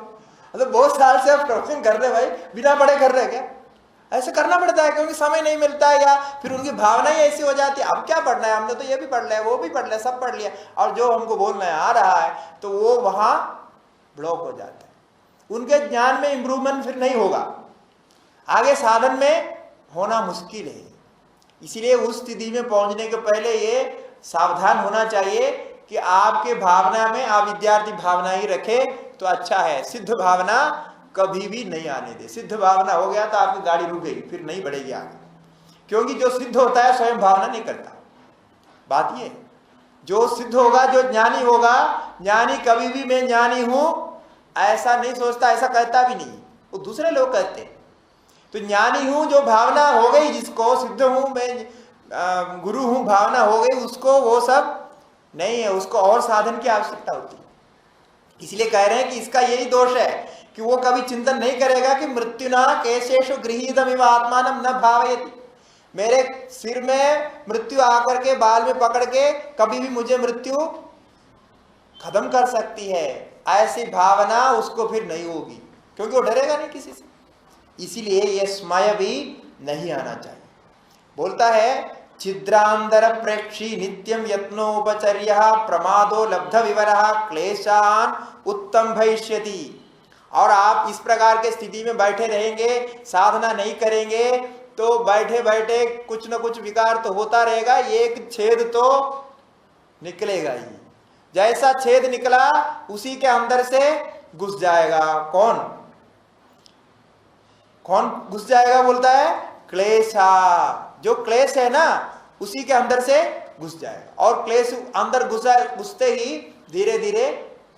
मतलब बहुत साल से आप प्रवचन कर रहे हैं भाई, बिना पढ़े कर रहे हैं क्या? ऐसे करना पड़ता है क्योंकि समय नहीं मिलता है, या फिर उनकी भावना ही ऐसी हो जाती है अब क्या पढ़ना है, हमने तो ये भी पढ़ लिया, वो भी पढ़ लिया, सब पढ़ लिया, और जो हमको बोलना आ रहा है तो वो वहां ब्लॉक हो जाता है। उनके ज्ञान में इंप्रूवमेंट फिर नहीं होगा, आगे साधन में होना मुश्किल है। इसीलिए उस स्थिति में पहुंचने के पहले ये सावधान होना चाहिए कि आपके भावना में आप विद्यार्थी भावना ही रखे तो अच्छा है। सिद्ध भावना कभी भी नहीं आने दे। सिद्ध भावना हो गया तो आपकी गाड़ी रुक गई, फिर नहीं बढ़ेगी आगे, क्योंकि जो सिद्ध होता है स्वयं भावना नहीं करता। बात ये, जो सिद्ध होगा, जो ज्ञानी होगा, ज्ञानी कभी भी मैं ज्ञानी हूं ऐसा नहीं सोचता, ऐसा कहता भी नहीं, वो दूसरे लोग कहते हैं। तो ज्ञानी हूं जो भावना हो गई, जिसको सिद्ध हूं मैं गुरु हूं भावना हो गई, उसको वो सब नहीं है, उसको और साधन की आवश्यकता होती है। इसलिए कह रहे हैं कि इसका यही दोष है कि वो कभी चिंतन नहीं करेगा कि मृत्युना केशेषु गृहीतमिव आत्मानं न भावयति, मेरे सिर में मृत्यु आकर के बाल में पकड़ के कभी भी मुझे मृत्यु खत्म कर सकती है, ऐसी भावना उसको फिर नहीं होगी, क्योंकि वो डरेगा नहीं किसी से। इसीलिए ये स्मय भी नहीं आना चाहिए। बोलता है छिद्रांतर प्रेक्षी नित्यम यत्नोपचर्य प्रमादो लब्ध विवरः क्लेशान उत्तम भविष्यति। और आप इस प्रकार के स्थिति में बैठे रहेंगे, साधना नहीं करेंगे तो बैठे बैठे कुछ न कुछ विकार तो होता रहेगा, एक छेद तो निकलेगा ही। जैसा छेद निकला उसी के अंदर से घुस जाएगा। कौन कौन घुस जाएगा? बोलता है क्लेशा, जो क्लेश है ना उसी के अंदर से घुस जाएगा, और क्लेश अंदर घुसते ही धीरे धीरे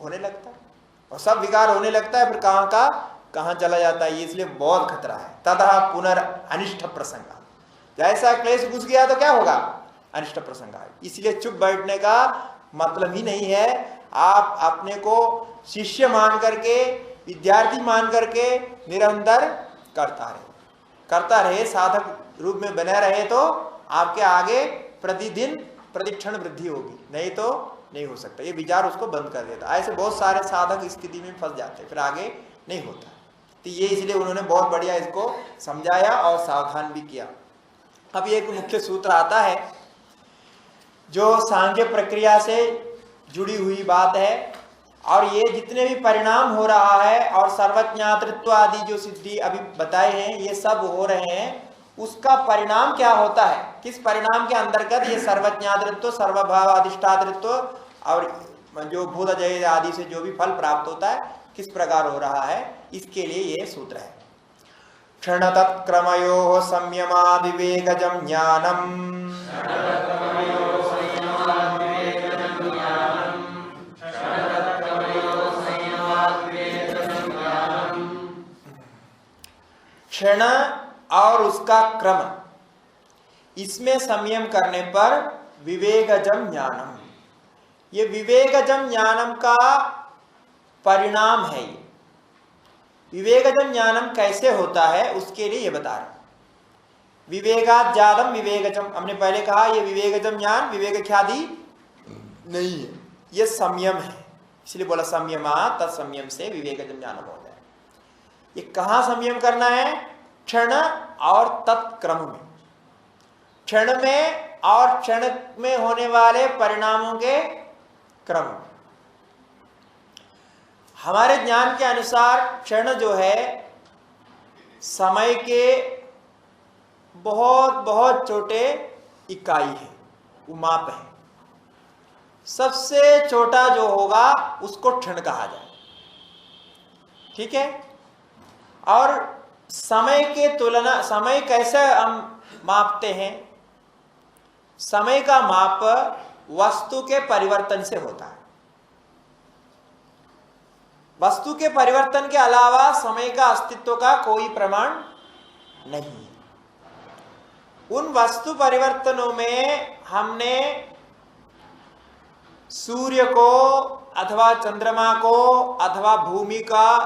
होने लगता है और सब विकार होने लगता है, फिर कहां का कहां चला जाता है। इसलिए बहुत खतरा है। तथा पुनर् अनिष्ट प्रसंग, जैसा क्लेश घुस गया तो क्या होगा? अनिष्ट प्रसंग। इसलिए चुप बैठने का मतलब ही नहीं है। आप अपने को शिष्य मान करके, विद्यार्थी मान करके निरंतर करता रहे, साधक रूप में बने रहे तो आपके आगे प्रतिदिन प्रतिक्षण वृद्धि होगी, नहीं तो नहीं हो सकता। ये विचार उसको बंद कर देता। ऐसे बहुत सारे साधक इस स्थिति में फंस जाते, फिर आगे नहीं होता। तो ये इसलिए उन्होंने बहुत बढ़िया इसको समझाया और सावधान भी किया। अब एक मुख्य सूत्र आता है जो सांख्य प्रक्रिया से जुड़ी हुई बात है, और ये जितने भी परिणाम हो रहा है और सर्वज्ञातृत्व आदि जो सिद्धि अभी बताए हैं ये सब हो रहे हैं, उसका परिणाम क्या होता है, किस परिणाम के अंतर्गत ये सर्वज्ञातृत्व, सर्वभाव अधिष्ठातृत्व और जो भूत जय आदि से जो भी फल प्राप्त होता है किस प्रकार हो रहा है, इसके लिए ये सूत्र है। क्षण तत्क्रमयो संयमादिवेगजं ज्ञानम् क्षण और उसका क्रम, इसमें संयम करने पर विवेकजम ज्ञानम, ये विवेकजम ज्ञानम का परिणाम है। ये विवेकजम ज्ञानम कैसे होता है उसके लिए ये बता रहे। विवेकात् जातम विवेकजम, हमने पहले कहा ये विवेकजम ज्ञान विवेक ख्याति नहीं है, ये संयम है, इसलिए बोला संयमा तत्संयम से विवेकजम ज्ञानम हो जाए। ये कहाँ संयम करना है? क्षण और तत्क्रम में, क्षण में और क्षण में होने वाले परिणामों के क्रम। हमारे ज्ञान के अनुसार क्षण जो है समय के बहुत बहुत छोटे इकाई है, वो माप है। सबसे छोटा जो होगा उसको क्षण कहा जाए। ठीक है। और समय के तुलना, समय कैसे हम मापते हैं? समय का माप वस्तु के परिवर्तन से होता है। वस्तु के परिवर्तन के अलावा समय का अस्तित्व का कोई प्रमाण नहीं है। उन वस्तु परिवर्तनों में हमने सूर्य को अथवा चंद्रमा को अथवा भूमि का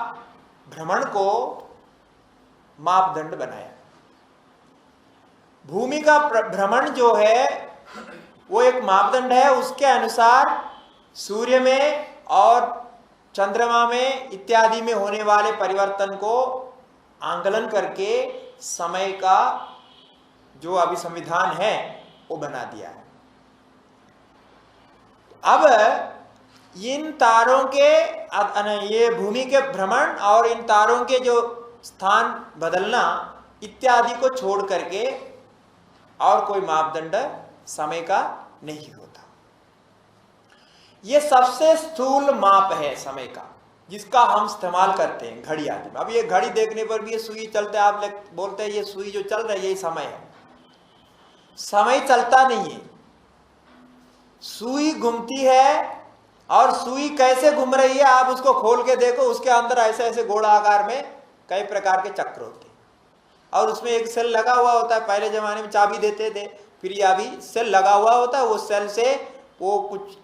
भ्रमण को मापदंड बनाया। भूमि का भ्रमण जो है वो एक मापदंड है। उसके अनुसार सूर्य में और चंद्रमा में इत्यादि में होने वाले परिवर्तन को आंकलन करके समय का जो अभी संविधान है वो बना दिया है। अब इन तारों के, ये भूमि के भ्रमण और इन तारों के जो स्थान बदलना इत्यादि को छोड़ करके और कोई मापदंड समय का नहीं होता। यह सबसे स्थूल माप है समय का, जिसका हम इस्तेमाल करते हैं घड़ी आदि में। अब ये घड़ी देखने पर भी ये सुई चलते, आप बोलते हैं ये सुई जो चल रही है यही समय है। समय चलता नहीं है, सुई घूमती है। और सुई कैसे घूम रही है आप उसको खोल के देखो, उसके अंदर ऐसे ऐसे गोला आकार में कई प्रकार के चक्र होते हैं और उसमें एक सेल लगा हुआ होता है। पहले जमाने में चाबी देते थे, फिर ये अभी सेल लगा हुआ होता है। वो सेल से वो कुछ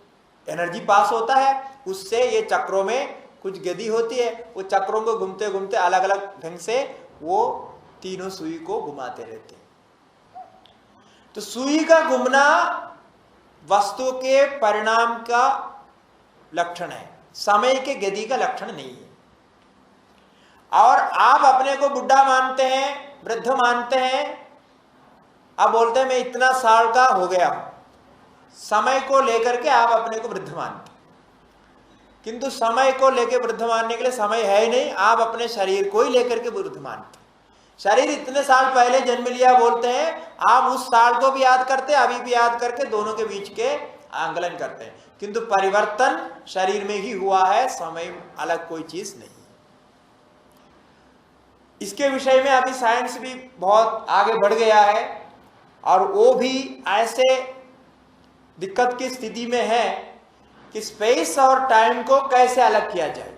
एनर्जी पास होता है, उससे ये चक्रों में कुछ गति होती है। वो चक्रों को घूमते घूमते अलग अलग ढंग से वो तीनों सुई को घुमाते रहते हैं। तो सुई का घूमना वस्तु के परिणाम का लक्षण है, समय के गति का लक्षण नहीं है। और आप अपने को बुढ़ा मानते हैं, वृद्ध मानते हैं, आप बोलते हैं मैं इतना साल का हो गया हूं। समय को लेकर के आप अपने को वृद्ध मानते हैं, किंतु समय को लेकर वृद्ध मानने के लिए समय है ही नहीं। आप अपने शरीर को ही लेकर के वृद्ध मानते हैं। शरीर इतने साल पहले जन्म लिया बोलते हैं, आप उस साल को भी याद करते हैं, अभी भी याद करके दोनों के बीच के आंकलन करते हैं। किंतु परिवर्तन शरीर में ही हुआ है, समय अलग कोई चीज नहीं। इसके विषय में अभी साइंस भी बहुत आगे बढ़ गया है और वो भी ऐसे दिक्कत की स्थिति में है कि स्पेस और टाइम को कैसे अलग किया जाए।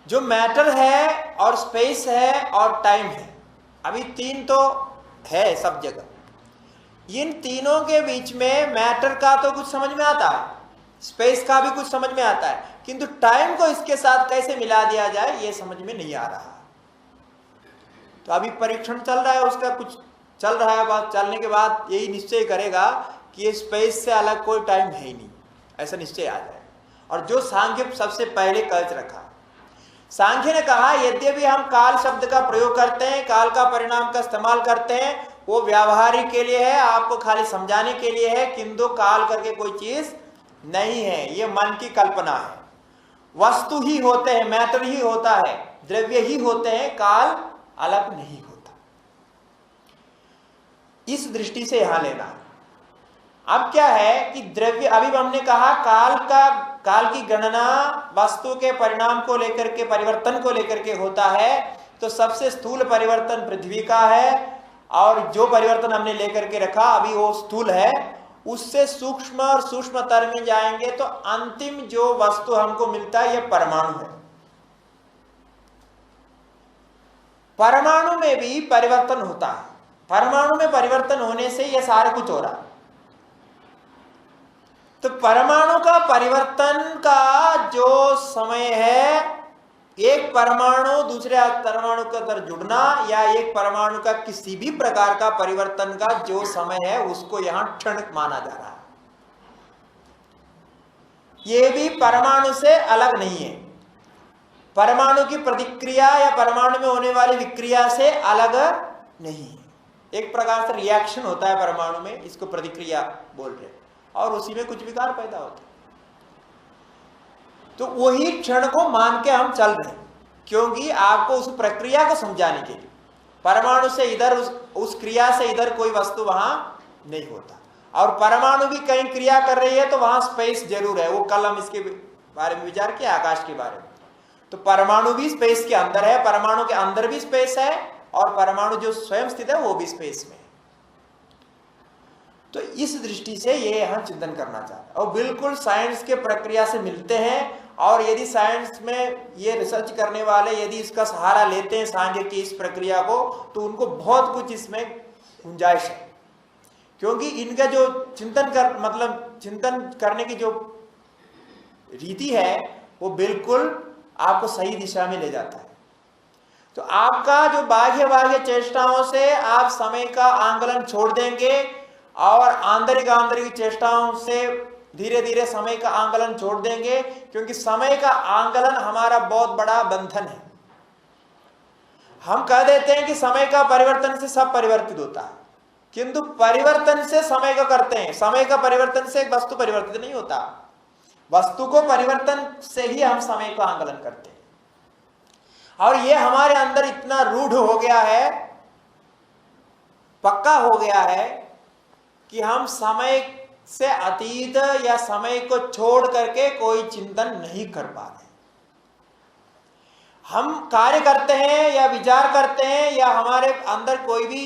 जो मैटर है और स्पेस है और टाइम है, अभी तीन तो है सब जगह। इन तीनों के बीच में मैटर का तो कुछ समझ में आता है, स्पेस का भी कुछ समझ में आता है, किंतु टाइम को इसके साथ कैसे मिला दिया जाए ये समझ में नहीं आ रहा। तो अभी परीक्षण चल रहा है, उसका कुछ चल रहा है। बात चलने के बाद यही निश्चय करेगा कि ये स्पेस से अलग कोई टाइम है ही नहीं, ऐसा निश्चय आ जाए। और जो सांख्य सबसे पहले कल्च रखा, सांख्य ने कहा यद्यपि हम काल शब्द का प्रयोग करते हैं, काल का परिणाम का इस्तेमाल करते हैं, वो व्यावहारिक के लिए है, आपको खाली समझाने के लिए है, किंतु काल करके कोई चीज नहीं है, ये मन की कल्पना है। वस्तु ही होते हैं, मैटर ही होता है, द्रव्य ही होते हैं, काल अलग नहीं होता। इस दृष्टि से यहां लेना है। अब क्या है कि द्रव्य, अभी हमने कहा काल की गणना वस्तु के परिणाम को लेकर के, परिवर्तन को लेकर के होता है। तो सबसे स्थूल परिवर्तन पृथ्वी का है और जो परिवर्तन हमने लेकर के रखा अभी वो स्थूल है। उससे सूक्ष्म और सूक्ष्मतर में जाएंगे तो अंतिम जो वस्तु हमको मिलता है यह परमाणु है। परमाणु में भी परिवर्तन होता है, परमाणु में परिवर्तन होने से यह सारा कुछ हो रहा है। तो परमाणु का परिवर्तन का जो समय है, एक परमाणु दूसरे परमाणु के अंदर जुड़ना या एक परमाणु का किसी भी प्रकार का परिवर्तन का जो समय है उसको यहां क्षण माना जा रहा है। यह भी परमाणु से अलग नहीं है, परमाणु की प्रतिक्रिया या परमाणु में होने वाली विक्रिया से अलग नहीं है। एक प्रकार से रिएक्शन होता है परमाणु में, इसको प्रतिक्रिया बोल रहे हैं, और उसी में कुछ विकार पैदा होता है। तो वही क्षण को मान के हम चल रहे हैं, क्योंकि आपको उस प्रक्रिया को समझाने के लिए परमाणु से इधर उस क्रिया से इधर कोई वस्तु वहां नहीं होता। और परमाणु भी कहीं क्रिया कर रही है तो वहां स्पेस जरूर है। वो कल हम इसके बारे में विचार किया, आकाश के बारे में। तो परमाणु भी स्पेस के अंदर है, परमाणु के अंदर भी स्पेस है, और परमाणु जो स्वयं स्थित है वो भी स्पेस में है। तो इस दृष्टि से ये यहां चिंतन करना चाहते हैं, और बिल्कुल साइंस के प्रक्रिया से मिलते हैं। और यदि साइंस में ये रिसर्च करने वाले यदि इसका सहारा लेते हैं सांख्य की इस प्रक्रिया को, तो उनको बहुत कुछ इसमें गुंजाइश है, क्योंकि इनका जो चिंतन करने की जो रीति है वो बिल्कुल आपको सही दिशा में ले जाता है। तो आपका जो बाह्य चेष्टाओं से आप समय का आंकलन छोड़ देंगे, और आंतरिक चेष्टाओं से धीरे धीरे समय का आंकलन छोड़ देंगे, क्योंकि समय का आंकलन हमारा बहुत बड़ा बंधन है। हम कह देते हैं कि समय का परिवर्तन से सब परिवर्तित होता है, किंतु परिवर्तन से समय का करते हैं, समय का परिवर्तन से एक वस्तु परिवर्तित नहीं होता। वस्तु को परिवर्तन से ही हम समय का आंकलन करते हैं। और यह हमारे अंदर इतना रूढ़ हो गया है, पक्का हो गया है, कि हम समय से अतीत या समय को छोड़ करके कोई चिंतन नहीं कर पा रहे। हम कार्य करते हैं या विचार करते हैं या हमारे अंदर कोई भी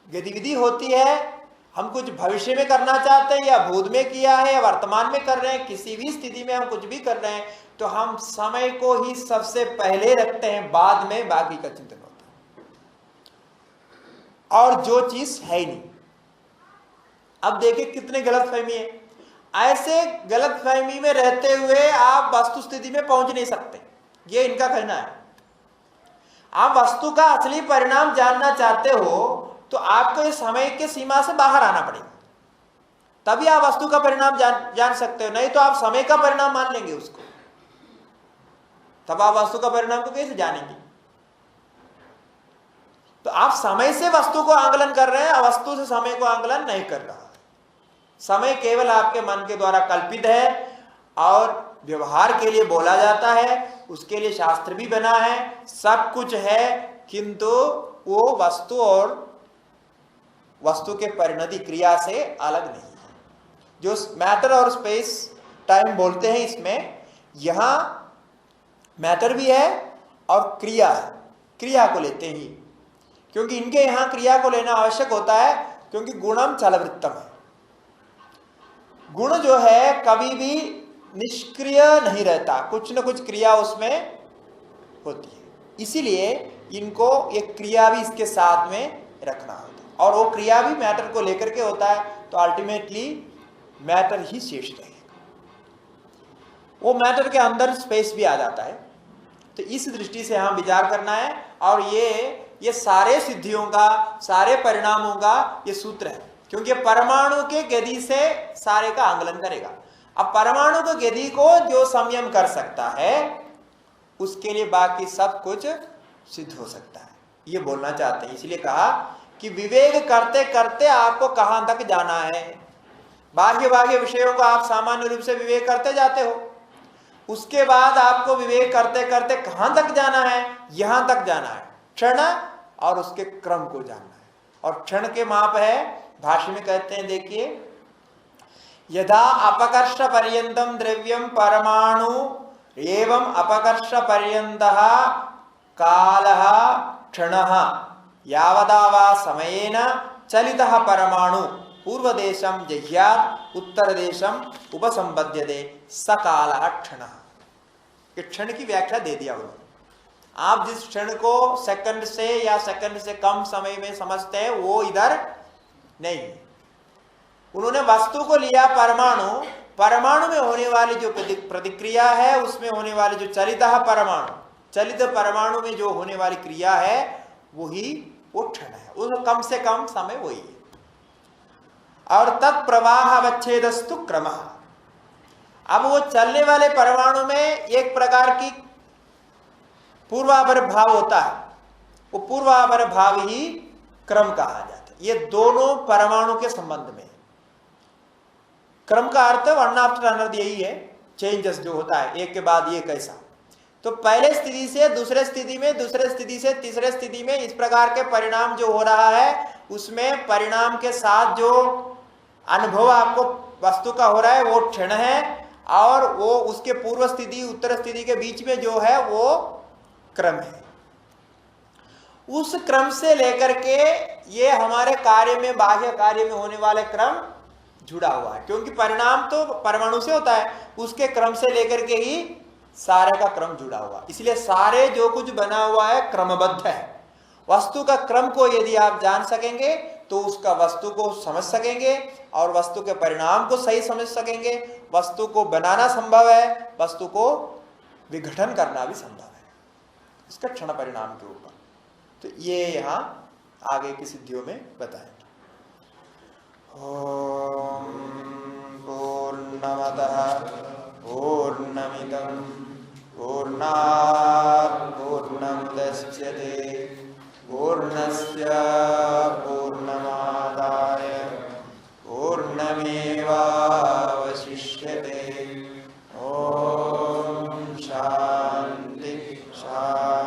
गतिविधि होती है, हम कुछ भविष्य में करना चाहते हैं या भूत में किया है या वर्तमान में कर रहे हैं, किसी भी स्थिति में हम कुछ भी कर रहे हैं, तो हम समय को ही सबसे पहले रखते हैं, बाद में बाकी का चिंतन होता है। और जो चीज है ही नहीं। अब देखिए कितने गलतफहमी है। ऐसे गलतफहमी में रहते हुए आप वस्तु स्थिति में पहुंच नहीं सकते, ये इनका कहना है। आप वस्तु का असली परिणाम जानना चाहते हो तो आपको इस समय के सीमा से बाहर आना पड़ेगा, तभी आप वस्तु का परिणाम जान सकते हो। नहीं तो आप समय का परिणाम मान लेंगे उसको, तब आप वस्तु का परिणाम को कैसे जानेंगे? तो आप समय से वस्तु को आंकलन कर रहे हैं, वस्तु से समय को आंकलन नहीं कर रहा। समय केवल आपके मन के द्वारा कल्पित है और व्यवहार के लिए बोला जाता है, उसके लिए शास्त्र भी बना है, सब कुछ है, किंतु वो वस्तु और वस्तु के परिणति क्रिया से अलग नहीं है। जो मैटर और स्पेस टाइम बोलते हैं, इसमें यहां मैटर भी है और क्रिया है, क्रिया को लेते ही, क्योंकि इनके यहां क्रिया को लेना आवश्यक होता है, क्योंकि गुणम चलवृत्तम है। गुण जो है कभी भी निष्क्रिय नहीं रहता, कुछ न कुछ क्रिया उसमें होती है, इसीलिए इनको एक क्रिया भी इसके साथ में रखना होता है, और वो क्रिया भी मैटर को लेकर के होता है। तो अल्टीमेटली मैटर ही शेष रहेगा, वो मैटर के अंदर स्पेस भी आ जाता है। तो इस दृष्टि से हम विचार करना है, और ये सारे सिद्धियों का, सारे परिणामों का ये सूत्र है, क्योंकि परमाणु के गति से सारे का आंकलन करेगा। अब परमाणु के गति को जो संयम कर सकता है, उसके लिए बाकी सब कुछ सिद्ध हो सकता है, ये बोलना चाहते हैं। इसलिए कहा कि विवेक करते करते आपको कहां तक जाना है। बाह्य विषयों को आप सामान्य रूप से विवेक करते जाते हो, उसके बाद आपको विवेक करते करते कहां तक जाना है? यहां तक जाना है, क्षण और उसके क्रम को जानना है। और क्षण के माप है, भाष्य में कहते हैं, देखिए, यदा अपकर्ष पर्यंतम द्रव्यम परमाणु एवं अपकर्ष पर्यंतः कालः क्षणः यावदा वा समयेन चलितः परमाणु पूर्व देशम जह्यात् उत्तर देशम उपसंबध्यते स कालः क्षणः। ये क्षण की व्याख्या दे दिया उन्होंने। आप जिस क्षण को सेकंड से या सेकंड से कम समय में समझते हैं, वो इधर नहीं। उन्होंने वस्तु को लिया परमाणु, परमाणु में होने वाली जो प्रतिक्रिया है, उसमें होने वाली जो चलित परमाणु, चलित परमाणु में जो होने वाली क्रिया है वही वो क्षण है, उस कम से कम समय वही है। और तत्प्रवाह अवच्छेदस्तु क्रमः। अब वो चलने वाले परमाणु में एक प्रकार की पूर्वापर भाव होता है, वो पूर्वापर भाव ही क्रम कहा जाता है। ये दोनों परमाणु के संबंध में, क्रम का अर्थ वन आफ्टर अनदर यही है, चेंजेस जो होता है, एक के बाद ये कैसा। तो पहले स्थिति से दूसरे स्थिति में, दूसरे स्थिति से तीसरे स्थिति में, इस प्रकार के परिणाम जो हो रहा है उसमें परिणाम के साथ जो अनुभव आपको वस्तु का हो रहा है वो क्षण है, और वो उसके पूर्व स्थिति उत्तर स्थिति के बीच में जो है वो क्रम है। उस क्रम से लेकर के ये हमारे कार्य में, बाह्य कार्य में होने वाले क्रम जुड़ा हुआ है, क्योंकि परिणाम तो परमाणु से होता है, उसके क्रम से लेकर के ही सारे का क्रम जुड़ा हुआ। इसलिए सारे जो कुछ बना हुआ है क्रमबद्ध है। वस्तु का क्रम को यदि आप जान सकेंगे तो उसका वस्तु को समझ सकेंगे और वस्तु के परिणाम को सही समझ सकेंगे। वस्तु को बनाना संभव है, वस्तु को विघटन करना भी संभव है, इसका क्षण परिणाम के ऊपर। तो ये यहां आगे की सिद्धियों में बताएंगे। ओम पूर्णमतः पूर्णमिदं पूर्णात् पूर्णमुदच्यते पूर्णस्य पूर्णमादाय पूर्णमेवावशिष्यते। ओम शांति शांति।